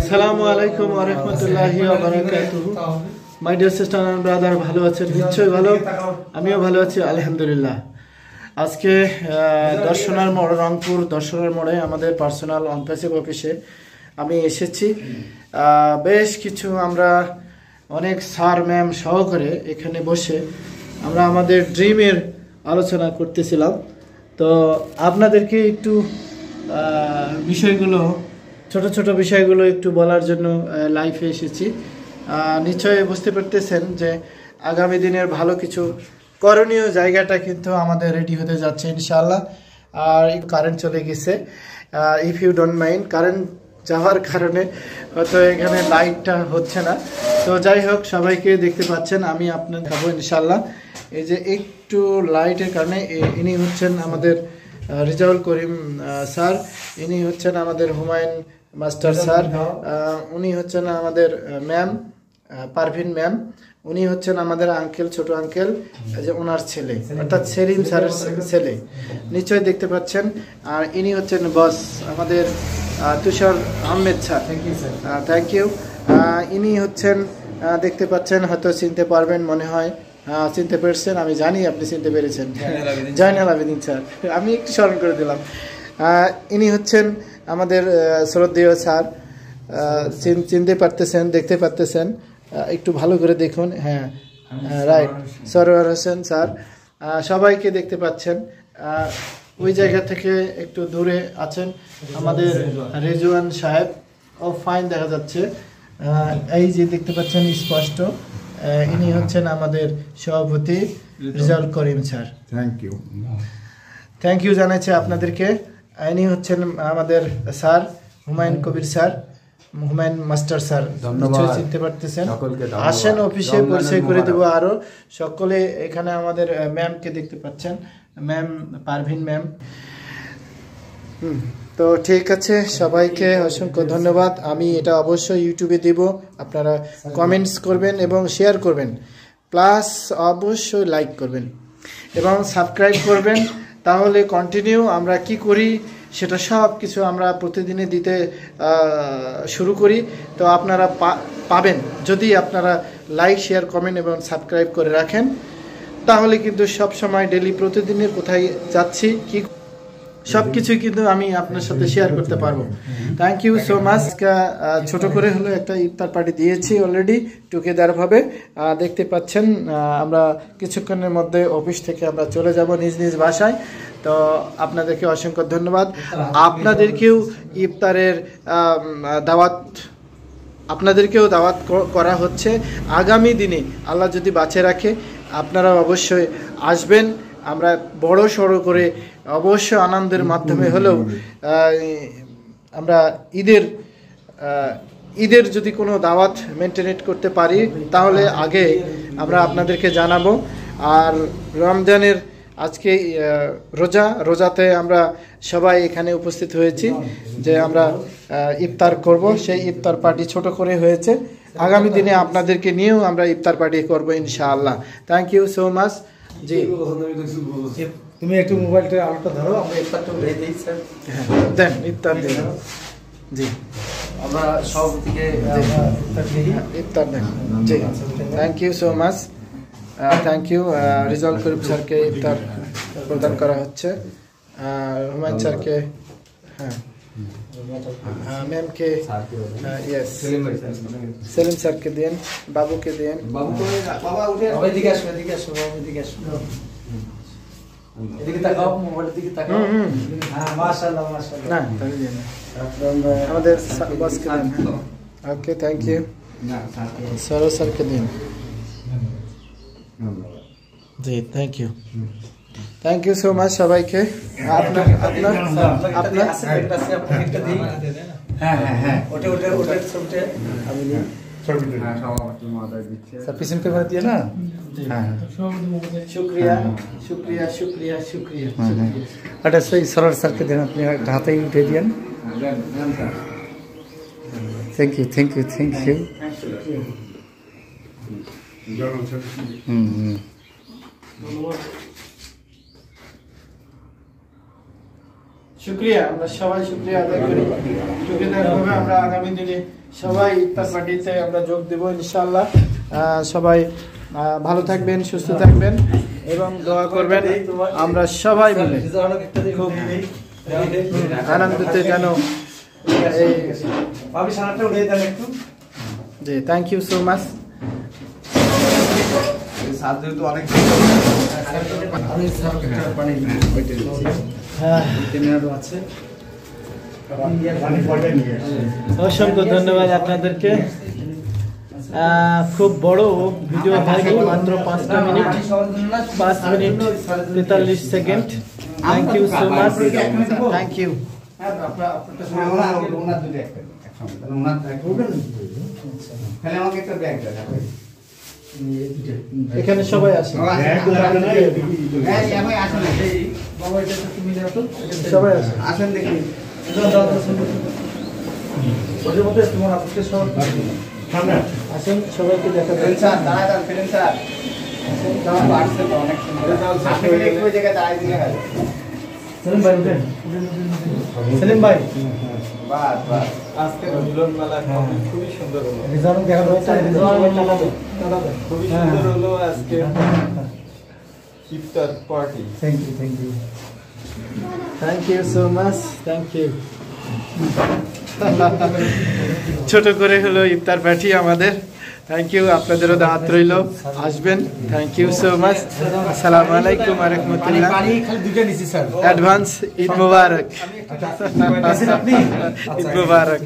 আসসালামু আলাইকুম ওয়া রাহমাতুল্লাহি ওয়া বারাকাতুহু। My dear sister and brother, ভালো আছেন? নিশ্চয়ই ভালো, আমিও ভালো আছি আলহামদুলিল্লাহ। আজকে দর্শনার মোড়, রংপুর দর্শনার মোড়ে আমাদের পার্সোনাল অনপ্যাসিভ অফিসে আমি এসেছি। বেশ কিছু আমরা অনেক স্যার ম্যাম সহকারে এখানে বসে আমরা আমাদের ড্রিমের আলোচনা করতেছিলাম। তো আপনাদেরকে একটু বিষয়গুলো, ছোট ছোট বিষয়গুলো একটু বলার জন্য লাইভে এসেছি। নিশ্চয়ই বুঝতে পারতেছেন যে আগামী দিনের ভালো কিছু করণীয় জায়গাটা কিন্তু আমাদের রেডি হতে যাচ্ছে ইনশাআল্লাহ। আর কারেন্ট চলে গেছে, if you don't mind, current যাওয়ার কারণে হয়তো এখানে লাইটটা হচ্ছে না। তো যাই হোক, সবাইকে দেখতে পাচ্ছেন, আমি আপনার দেখাবো ইনশাআল্লাহ। এই যে একটু লাইটের কারণে, ইনি হচ্ছেন আমাদের রেজাউল করিম স্যার, ইনি হচ্ছেন আমাদের হুমায়ুন মাস্টার স্যার, উনি হচ্ছেন আমাদের ম্যাম পারভিন ম্যাম, উনি হচ্ছেন আমাদের আঙ্কেল, ছোট আঙ্কেল, যে ওনার ছেলে, অর্থাৎ সেলিম স্যারের ছেলে, নিশ্চয়ই দেখতে পাচ্ছেন। আর ইনি হচ্ছেন বস আমাদের তুষার আহমেদ স্যার, থ্যাংক ইউ। ইনি হচ্ছেন, দেখতে পাচ্ছেন, হয়তো চিনতে পারবেন মনে হয়, চিনতে পেরেছেন, আমি জানি আপনি চিনতে পেরেছেন, জয়নাল আবেদিন স্যার, আমি একটু স্মরণ করে দিলাম। ইনি হচ্ছেন আমাদের শ্রদ্ধেয় স্যার, চিনতে পারতেছেন, দেখতে পারতেছেন, একটু ভালো করে দেখুন, হ্যাঁ রাইট, সরোয়ার হোসেন স্যার, সবাইকে দেখতে পাচ্ছেন। ওই জায়গা থেকে একটু দূরে আছেন আমাদের রেজওয়ান সাহেব, ও ফাইন দেখা যাচ্ছে, এই যে দেখতে পাচ্ছেন স্পষ্ট, ইনি হচ্ছেন আমাদের সভাপতি Rezaul Karim sir, thank you জানাচ্ছি আপনাদেরকে। ইনি হচ্ছেন আমাদের sir Humayun Kabir sir, Humayun master sir, ধন্যবাদ, চিনতে পারতেছেন, আসেন অফিসে পরিচয় করে দেবো আরো সকলে। এখানে আমাদের ম্যামকে দেখতে পাচ্ছেন, ম্যাম পারভিন ম্যাম। তো ঠিক আছে, সবাইকে অসংখ্য ধন্যবাদ। আমি এটা অবশ্যই ইউটিউবে দেব, আপনারা কমেন্টস করবেন এবং শেয়ার করবেন, প্লাস অবশ্যই লাইক করবেন এবং সাবস্ক্রাইব করবেন। তাহলে কন্টিনিউ আমরা কি করি সেটা সব কিছু আমরা প্রতিদিনে দিতে শুরু করি। তো আপনারা পাবেন, যদি আপনারা লাইক, শেয়ার, কমেন্ট এবং সাবস্ক্রাইব করে রাখেন, তাহলে কিন্তু সব সময় ডেলি প্রতিদিনের কোথায় যাচ্ছি কি সব কিছুই কিন্তু আমি আপনার সাথে শেয়ার করতে পারবো। Thank you so much. ছোট করে হলো একটা ইফতার পার্টি দিয়েছি অলরেডি টুগেদারভাবে, দেখতে পাচ্ছেন। আমরা কিছুক্ষণের মধ্যে অফিস থেকে আমরা চলে যাব নিজ নিজ বাসায়। তো আপনাদেরকে অসংখ্য ধন্যবাদ। আপনাদেরকেও ইফতারের দাওয়াত করা হচ্ছে আগামী দিনে, আল্লাহ যদি বাঁচিয়ে রাখে, আপনারা অবশ্যই আসবেন। আমরা বড় সড়ো করে অবশ্যই আনন্দের মাধ্যমে হলেও আমরা ঈদের যদি কোনো দাওয়াত মেনটেনেট করতে পারি তাহলে আগে আমরা আপনাদেরকে জানাবো। আর রমজানের আজকে রোজাতে আমরা সবাই এখানে উপস্থিত হয়েছি যে আমরা ইফতার করব, সেই ইফতার পার্টি ছোট করে হয়েছে। আগামী দিনে আপনাদেরকে নিয়েও আমরা ইফতার পার্টি করব ইনশাআল্লাহ। Thank you so much. জি, তুমি একটু মোবাইলটা আলোটা ধরো, আমরা ইফতারটা দিয়ে দিই স্যার। হ্যাঁ দেন, ইফতার দিন। জি, আমরা সব দিকে ইফতার দেন। জি, thank you so much, thank you. Rezaul Karim স্যারকে ইফতার প্রদান করা হচ্ছে, হুমায়ুন স্যারকে, হ্যাঁ ম্যামকে, ইয়েস সেলিম স্যারকে দেন, বাবুকে দেন। বাবা উঠে এদিকে আসো, এদিকে আসো, বাবা এদিকে আসো, এদিকে তাকাও, মোবাইলের দিকে তাকাও। হ্যাঁ মাশাআল্লাহ, মাশাআল্লাহ। না তাহলে দেন আমাদের বসকে দেন। ওকে, থ্যাংক ইউ। সরো স্যারকে দিন। জি, thank you, thank you so much সবাইকে। আপনার পিছন ক্যামেরা দিয়ে না, শুক্রিয়া শুক্রিয়া শুক্রিয়া শুক্রিয়া। এটা সেই সরোয়ার স্যারকে দেন, আপনি একটা হাতেই উঠে দিয়েন। Thank you, thank you, thank you. শুকরিয়া, আমরা সবাই শুকরিয়া আদায় করি। টুকিদারভাবে আমরা আগামী দিনে সবাই ইফতার পার্টিতে আমরা যোগ দেব ইনশাআল্লাহ। সবাই ভালো থাকবেন, সুস্থ থাকবেন এবং দোয়া করবেন আমরা সবাই মিলে খুব আনন্দিত যেন এই ভাবি সালাদটা উঠিয়ে দেন একটু। জি, থ্যাংক ইউ সো মাচ। অসংখ্য ধন্যবাদ আপনাদেরকে। খুব বড় ভিডিও হয়নি, মাত্র 5 minute 43 second. Thank you so much, thank you. এখানে সবাই আছে, সবাই আছে, আসেন দেখি। আসেন সবাইকে দেখা যাচ্ছে। সেলিম ভাই উঠেন, সেলিম ভাই আজকে মিলন মেলা খুবই সুন্দর হলো, রিজার্ভ দেখা যাচ্ছে, খুবই সুন্দর হলো আজকে ইফতার party. Thank you, thank you so much, thank you. ছোট করে হলো ইফতার পার্টি আমাদের। থ্যাংক ইউ, আপনাদেরও দাওয়াত রইল, আসবেন। Thank you so much. আসসালামু আলাইকুম ওয়া রাহমাতুল্লাহ। অ্যাডভান্স ঈদ মুবারক। ঈদ মুবারক।